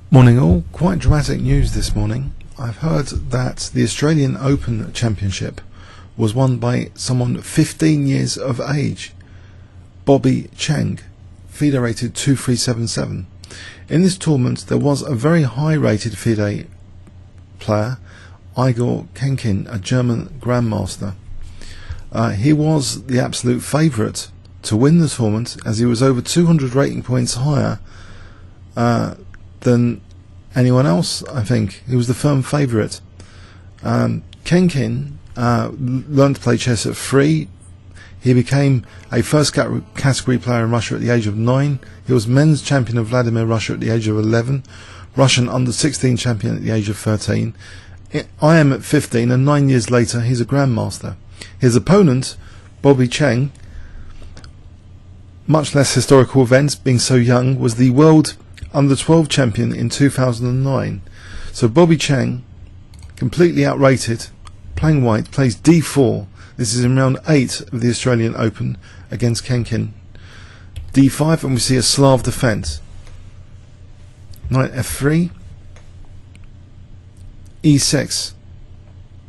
Morning all, quite dramatic news this morning. I've heard that the Australian Open Championship was won by someone 15 years of age, Bobby Cheng, FIDE rated 2377. In this tournament there was a very high rated FIDE player, Igor Khenkin, a German grandmaster. He was the absolute favourite to win the tournament, as he was over 200 rating points higher than anyone else. I think he was the firm favourite. Khenkin learned to play chess at 3. He became a first category player in Russia at the age of 9. He was men's champion of Vladimir, Russia at the age of 11. Russian under 16 champion at the age of 13. I am at 15, and 9 years later he's a grandmaster. His opponent, Bobby Cheng, much less historical events, being so young, was the world under 12 champion in 2009. So Bobby Cheng, completely outrated, playing white, plays d4. This is in round 8 of the Australian Open against Khenkin. d5, and we see a Slav defence. Knight f3, e6,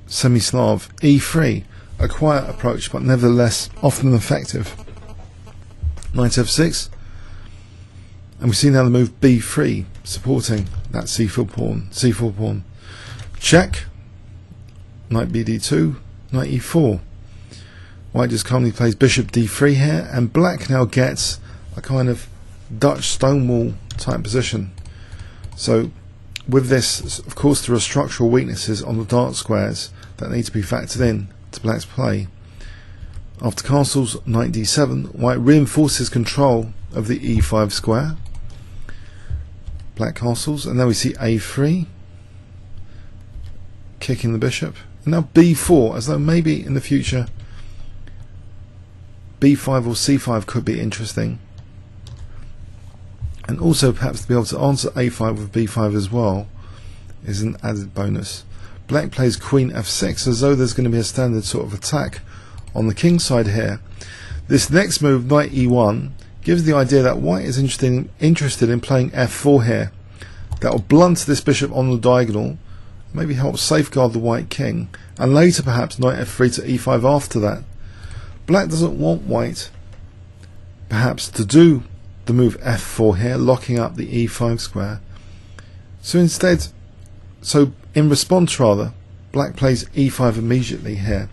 semi-Slav, e3, a quiet approach but nevertheless often effective. Knight f6, and we see now the move b3, supporting that c4 pawn. Check. Knight bd2, knight e4. White just calmly plays bishop d3 here, and black now gets a kind of Dutch stonewall type position. So with this, of course, there are structural weaknesses on the dark squares that need to be factored in to black's play. After castles, knight d7, white reinforces control of the e5 square. Black castles, and now we see a3, kicking the bishop, and now b4, as though maybe in the future b5 or c5 could be interesting, and also perhaps to be able to answer a5 with b5 as well is an added bonus. Black plays queen f6, as though there's going to be a standard sort of attack on the king side here. This next move, knight e1, gives the idea that white is interested in playing f4 here. That will blunt this bishop on the diagonal, maybe help safeguard the white king, and later perhaps knight f3 to e5 after that. Black doesn't want white perhaps to do the move f4 here, locking up the e5 square. So instead, in response rather, black plays e5 immediately here.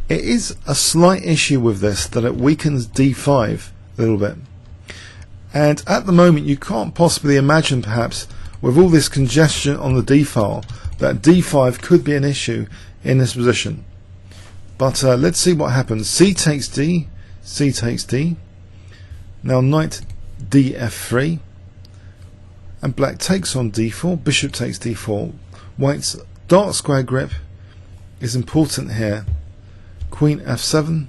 It is a slight issue with this that it weakens d5 a little bit, and at the moment you can't possibly imagine, perhaps with all this congestion on the d file, that d5 could be an issue in this position. But let's see what happens. C takes d, c takes d. Now knight df3, and black takes on d4, bishop takes d4. White's dark square grip is important here. Queen f7,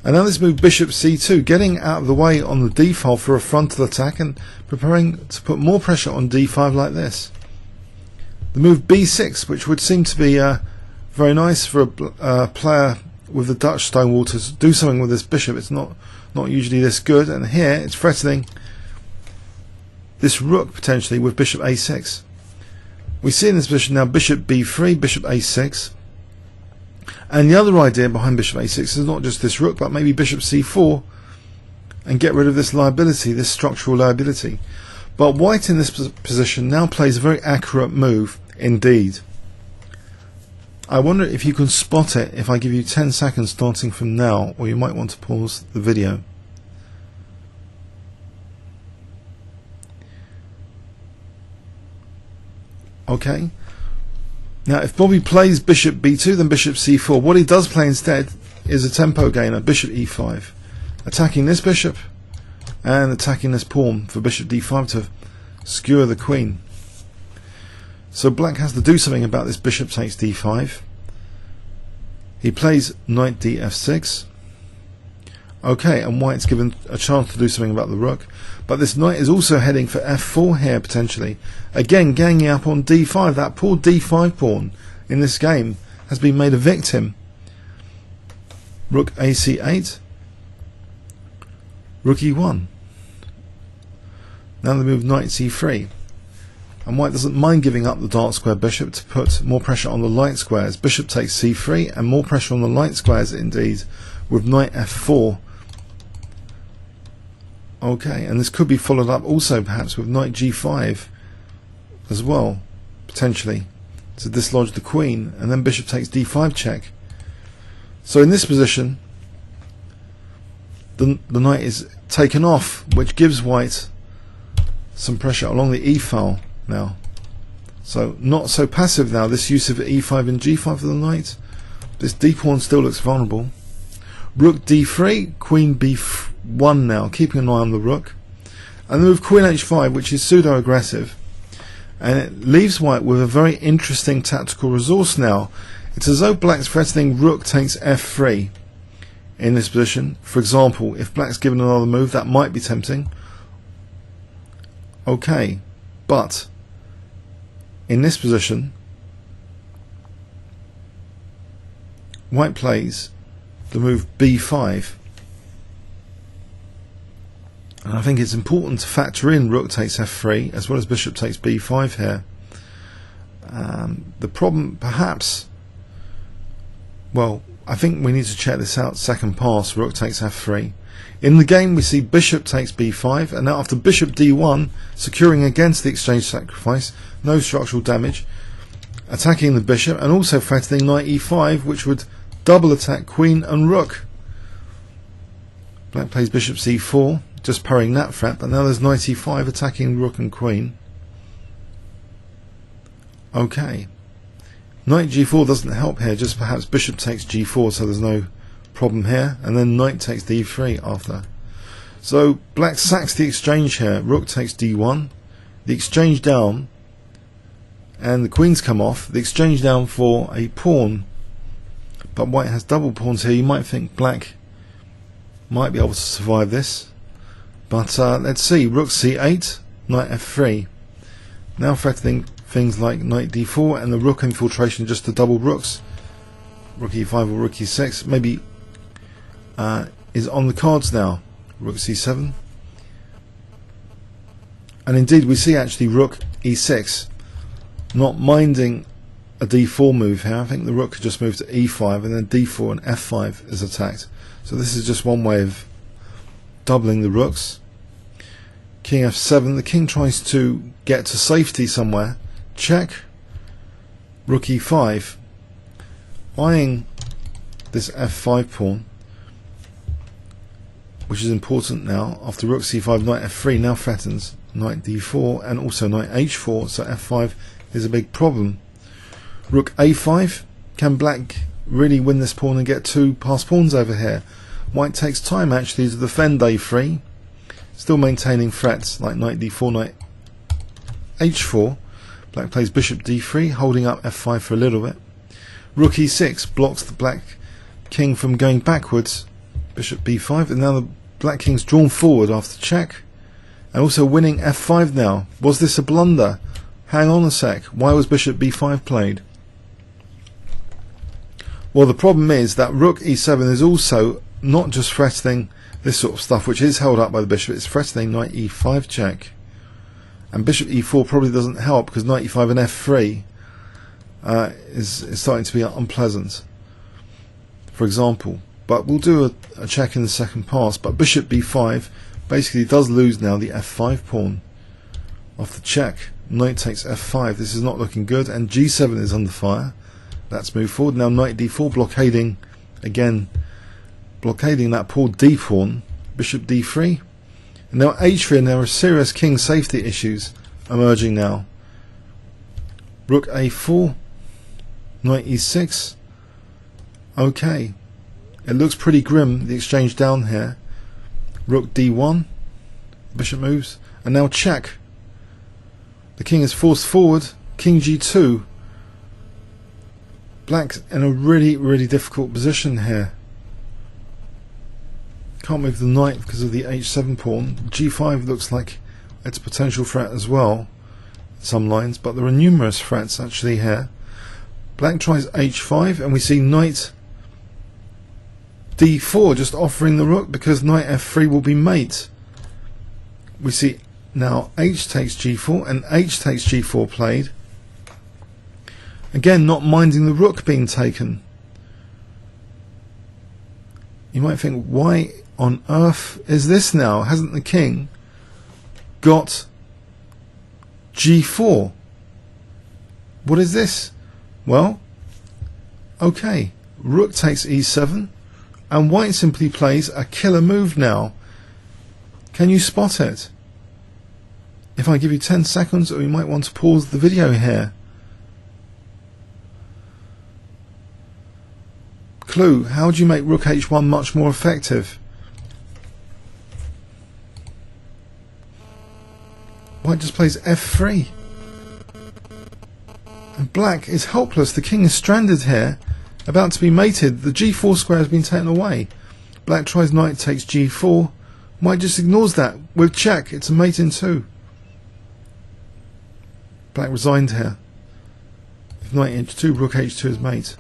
and now this move bishop c2, getting out of the way on the d file for a frontal attack and preparing to put more pressure on d5 like this. The move b6, which would seem to be very nice for a player with the Dutch stonewall to do something with this bishop. It's not usually this good, and here it's threatening this rook potentially with bishop a6. We see in this position now bishop b3, bishop a6. And the other idea behind bishop a6 is not just this rook, but maybe bishop c4 and get rid of this liability, this structural liability. But white in this position now plays a very accurate move indeed. I wonder if you can spot it if I give you 10 seconds starting from now, or you might want to pause the video. Okay. Now if Bobby plays bishop b2, then bishop c4. What he does play instead is a tempo gainer, bishop e5, attacking this bishop and attacking this pawn for bishop d5 to skewer the queen. So black has to do something about this bishop takes d5. He plays knight df6. Okay, and white's given a chance to do something about the rook, but this knight is also heading for f4 here potentially, again ganging up on d5. That poor d5 pawn in this game has been made a victim. Rook ac8, rook e1. Now they move knight c3. and white doesn't mind giving up the dark square bishop to put more pressure on the light squares. Bishop takes c3 and more pressure on the light squares indeed, with knight f4. Okay, and this could be followed up also perhaps with knight g5 as well, potentially, to dislodge the queen, and then bishop takes d5 check. So in this position the knight is taken off, which gives white some pressure along the e file now. So not so passive now, this use of e5 and g5 for the knight. This d pawn still looks vulnerable. Rook d3, queen b1 now, keeping an eye on the rook. And then with queen h5, which is pseudo aggressive, and it leaves white with a very interesting tactical resource now. It's as though black's threatening rook takes f3 in this position. For example, if black's given another move, that might be tempting. Okay, but in this position white plays the move b5, and I think it's important to factor in rook takes f3 as well as bishop takes b5 here. The problem perhaps, well, I think we need to check this out. Second pass, rook takes f3. In the game we see bishop takes b5, and now after bishop d1, securing against the exchange sacrifice, no structural damage, attacking the bishop and also threatening knight e5, which would double attack queen and rook. Black plays bishop c4, just parrying that threat, but now there's knight e5 attacking rook and queen. Okay, knight g4 doesn't help here, just perhaps bishop takes g4, so there's no problem here, and then knight takes d3 after. So black sacks the exchange here. Rook takes d1, the exchange down, and the queens come off. The exchange down for a pawn, but white has double pawns here. You might think black might be able to survive this, but let's see. Rook c8, knight f3, now threatening things like knight d4 and the rook infiltration just to double rooks. Rook e5 or rook e6 maybe is on the cards now. Rook c7, and indeed we see actually rook e6 not minding a d4 move here. I think the rook could just move to e5 and then d4 and f5 is attacked. So this is just one way of doubling the rooks. King f7, the king tries to get to safety somewhere. Check. Rook e5, eyeing this f5 pawn, which is important now. After rook c5, knight f3 now threatens knight d4 and also knight h4, so f5 is a big problem. Rook a5, can black really win this pawn and get two passed pawns over here? White takes time actually to defend a3, still maintaining threats like knight d4, knight h4. Black plays bishop d3, holding up f5 for a little bit. Rook e6 blocks the black king from going backwards. Bishop b5, and now the black king's drawn forward after check, and also winning f5 now. Was this a blunder? Hang on a sec, why was bishop b5 played? Well, the problem is that rook e7 is also not just threatening this sort of stuff, which is held up by the bishop, it's threatening knight e5 check. And bishop e4 probably doesn't help because knight e5 and f3 is starting to be unpleasant, for example. But we'll do a check in the second pass. But bishop b5 basically does lose now the f5 pawn. After check, knight takes f5. This is not looking good, and g7 is under fire. That's moved forward. Now knight d4 blockading, again blockading that poor d pawn. Bishop d3, and now h3, and there are serious king safety issues emerging now. Rook a4, knight e6. Okay, it looks pretty grim, the exchange down here. Rook d1, bishop moves, and now check. The king is forced forward. King g2. Black's in a really difficult position here. Can't move the knight because of the h7 pawn. g5 looks like it's a potential threat as well, some lines, but there are numerous threats actually here. Black tries h5, and we see knight d4 just offering the rook because knight f3 will be mate. We see now h takes g4 and h takes g4 played. Again, not minding the rook being taken. You might think, why on earth is this now? Hasn't the king got g4? What is this? Well, okay, rook takes e7 and white simply plays a killer move now. Can you spot it? If I give you 10 seconds, or you might want to pause the video here. Clue, how do you make rook h1 much more effective? White just plays f3. And black is helpless. The king is stranded here, about to be mated. The g4 square has been taken away. Black tries knight takes g4. White just ignores that. With check, it's a mate in 2. Black resigned here. If knight h2, rook h2 is mate.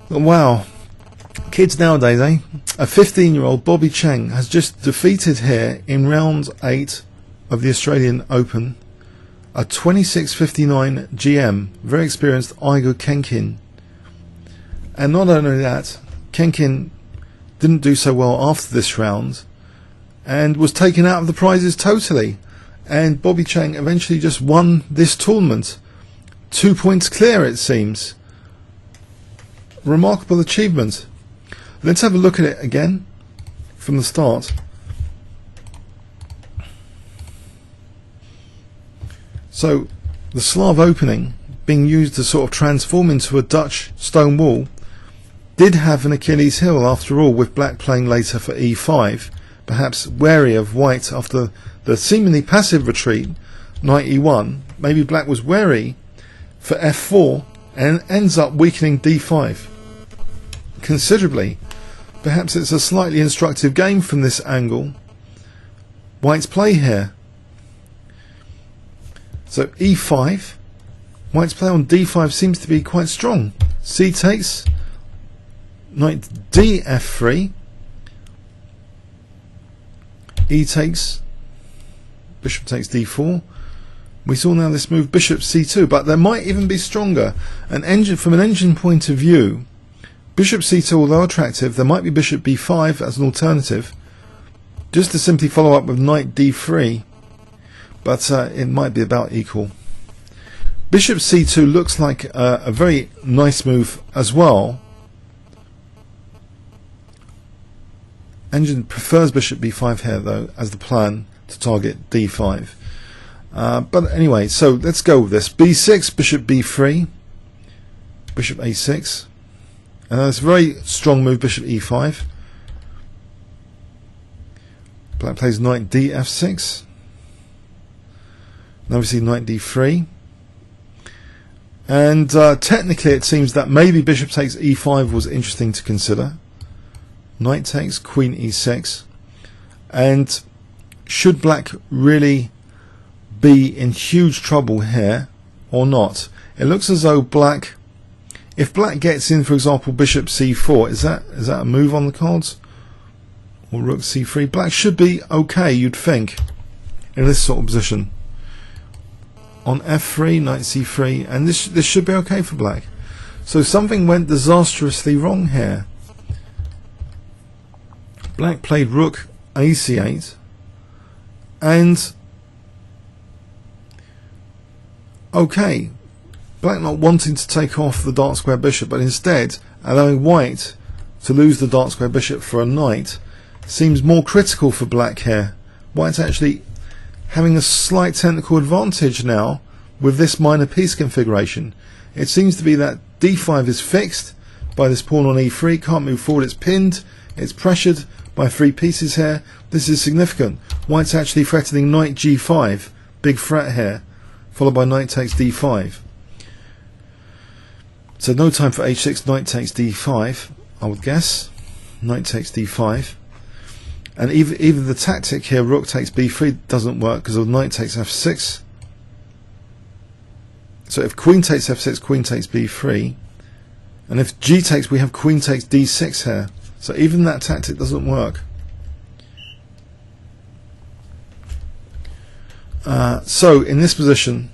Wow. Kids nowadays, eh? A 15-year-old Bobby Cheng has just defeated here in round 8 of the Australian Open a 26-59 GM, very experienced Igor Khenkin. And not only that, Khenkin didn't do so well after this round and was taken out of the prizes totally. And Bobby Cheng eventually just won this tournament. 2 points clear, it seems. Remarkable achievement. Let's have a look at it again from the start. So the Slav opening, being used to sort of transform into a Dutch stone wall, did have an Achilles heel after all, with black playing later for e5, perhaps wary of white after the seemingly passive retreat, knight e1. Maybe black was wary for f4 and ends up weakening d5 considerably. Perhaps it's a slightly instructive game from this angle. White's play here. So e5, white's play on d5 seems to be quite strong. C takes, knight d f3, e takes, bishop takes d4. We saw now this move bishop c2, but there might even be stronger. From an engine point of view, bishop c2, although attractive, there might be bishop b5 as an alternative, just to simply follow up with knight d3, but it might be about equal. Bishop c2 looks like a very nice move as well. Engine prefers bishop b5 here though as the plan to target d5. But anyway, so let's go with this. b6, bishop b3, bishop a6. And that's a very strong move, bishop e5. Black plays knight d f6. And obviously knight d3. And technically it seems that maybe bishop takes e5 was interesting to consider. Knight takes, queen e6. And should black really be in huge trouble here or not? It looks as though black, if black gets in, for example, bishop c4, is that a move on the cards? Or rook c3? Black should be okay, you'd think, in this sort of position. On f3, knight c3, and this should be okay for black. So something went disastrously wrong here. Black played rook ac8, and okay, black not wanting to take off the dark square bishop, but instead allowing white to lose the dark square bishop for a knight seems more critical for black here. White's actually having a slight technical advantage now with this minor piece configuration. It seems to be that d5 is fixed by this pawn on e3, can't move forward, it's pinned, it's pressured by 3 pieces here. This is significant. White's actually threatening knight g5, big threat here, followed by knight takes d5. So no time for h6, knight takes d5, I would guess. Knight takes d5. And even the tactic here, rook takes b3, doesn't work because of knight takes f6. So if queen takes f6, queen takes b3. And if g takes, we have queen takes d6 here. So even that tactic doesn't work. So in this position,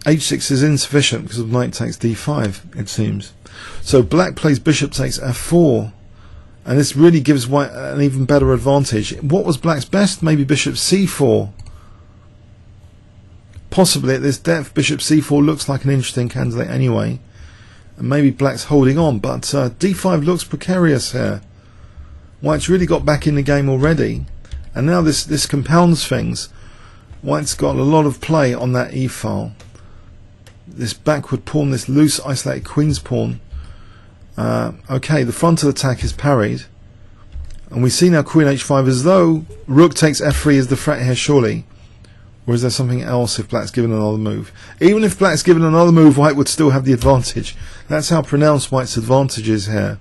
h6 is insufficient because of knight takes d5, it seems. So black plays bishop takes f4, and this really gives white an even better advantage. What was black's best? Maybe bishop c4. Possibly at this depth, bishop c4 looks like an interesting candidate anyway, and maybe black's holding on, but d5 looks precarious here. White's really got back in the game already, and now this compounds things. White's got a lot of play on that e file. This backward pawn, this loose isolated queen's pawn. Okay, the front of the attack is parried, and we see now queen h5 as though rook takes f3 is the threat here, surely. Or is there something else if black's given another move? Even if black's given another move, white would still have the advantage. That's how pronounced white's advantage is here.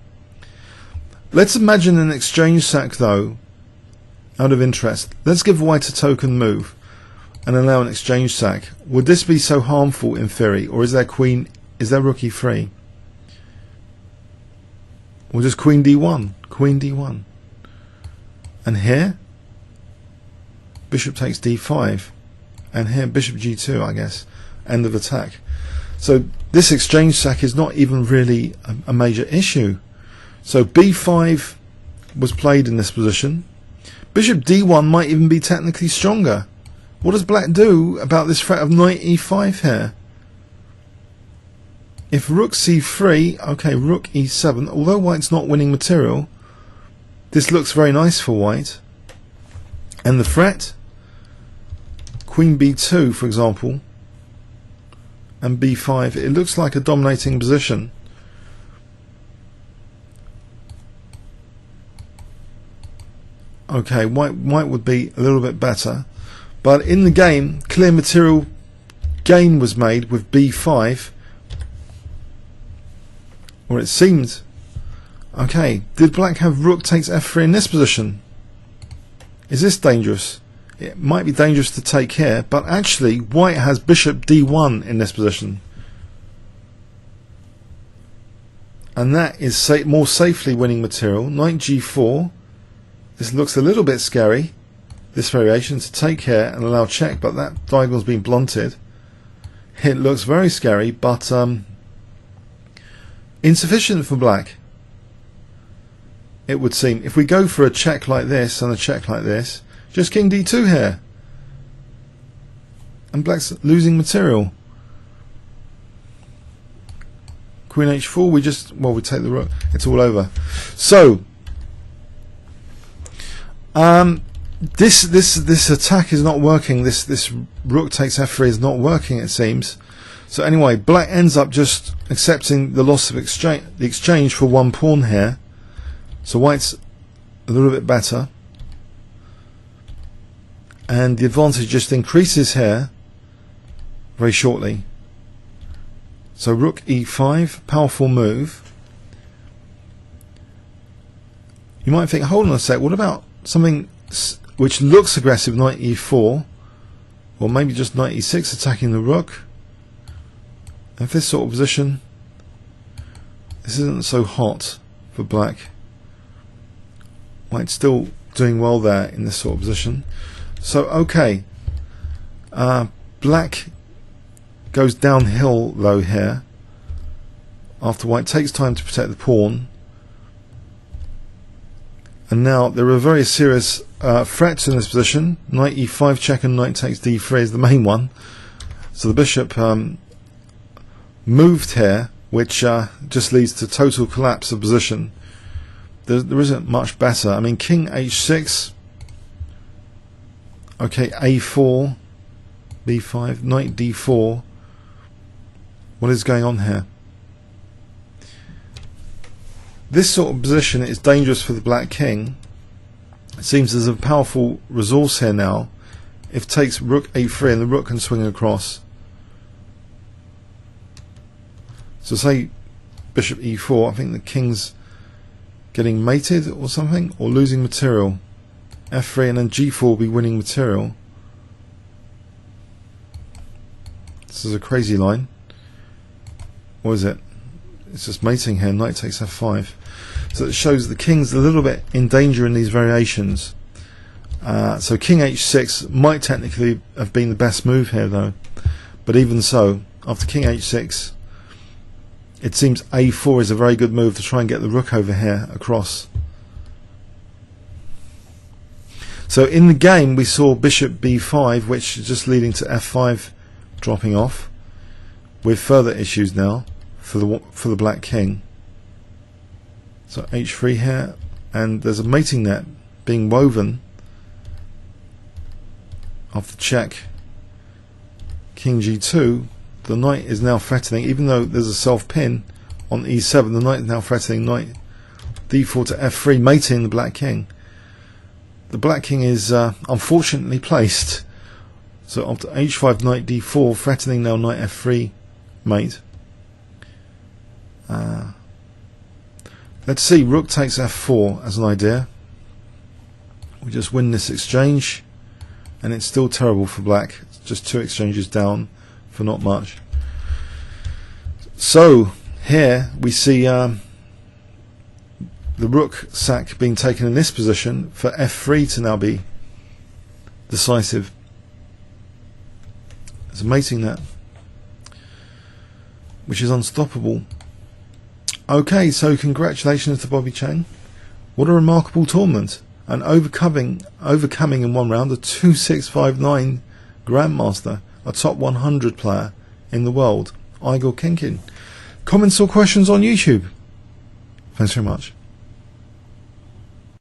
Let's imagine an exchange sack though, out of interest. Let's give white a token move and allow an exchange sack. Would this be so harmful in theory, or is there rook e3? Or just queen d1, queen d1. And here, bishop takes d5. And here, bishop g2, I guess. End of attack. So this exchange sack is not even really a major issue. So b5 was played in this position. Bishop d1 might even be technically stronger. What does black do about this threat of knight e5 here? If rook c3, okay, rook e7, although white's not winning material, this looks very nice for white. And the threat, queen b2 for example, and b5, it looks like a dominating position. Okay, white would be a little bit better, but in the game clear material gain was made with b5, or it seemed. Okay, did black have rook takes f3 in this position? Is this dangerous? It might be dangerous to take here, but actually white has bishop d1 in this position, and that is more safely winning material. Knight g4. This looks a little bit scary, this variation, to take here and allow check, but that diagonal's been blunted. It looks very scary, but insufficient for black, it would seem. If we go for a check like this and a check like this, just king d2 here, and black's losing material. Queen h4, we take the rook, it's all over. So this attack is not working. This rook takes f3 is not working, it seems. So anyway, black ends up just accepting the loss of the exchange for one pawn here. So white's a little bit better, and the advantage just increases here very shortly. So rook e5, powerful move. You might think, hold on a sec, what about something which looks aggressive, knight e4, or maybe just knight e6 attacking the rook? If this sort of position, this isn't so hot for black. White's still doing well there in this sort of position. So okay, black goes downhill though here after white takes time to protect the pawn. And now there are very serious threats in this position. Knight e5 check and knight takes d3 is the main one. So the bishop moved here, which just leads to total collapse of position. There isn't much better. I mean, king h6, okay, a4, b5, knight d4. What is going on here? This sort of position is dangerous for the black king. It seems there's a powerful resource here now. If it takes rook a3 and the rook can swing across. So say bishop e4, I think the king's getting mated or something, or losing material. f3 and then g4 will be winning material. This is a crazy line. What is it? It's just mating here. Knight takes f5. So it shows the king's a little bit in danger in these variations. So king h6 might technically have been the best move here though, but even so, after king h6 it seems a4 is a very good move to try and get the rook over here across. So in the game we saw bishop b5, which is just leading to f5 dropping off, with further issues now for the black king. So h3 here, and there's a mating net being woven off the check. King g2, the knight is now threatening, even though there's a self pin on e7, the knight is now threatening knight d4 to f3, mating the black king. The black king is unfortunately placed, so after h5 knight d4, threatening now knight f3 mate. Let's see, rook takes f4 as an idea. We just win this exchange, and it's still terrible for black. It's just 2 exchanges down for not much. So here we see the rook sack being taken in this position for f3 to now be decisive. There's a mating net, which is unstoppable. Okay, so congratulations to Bobby Cheng. What a remarkable tournament, and overcoming in one round a 2659 grandmaster, a top 100 player in the world, Igor Khenkin. Comments or questions on YouTube? Thanks very much.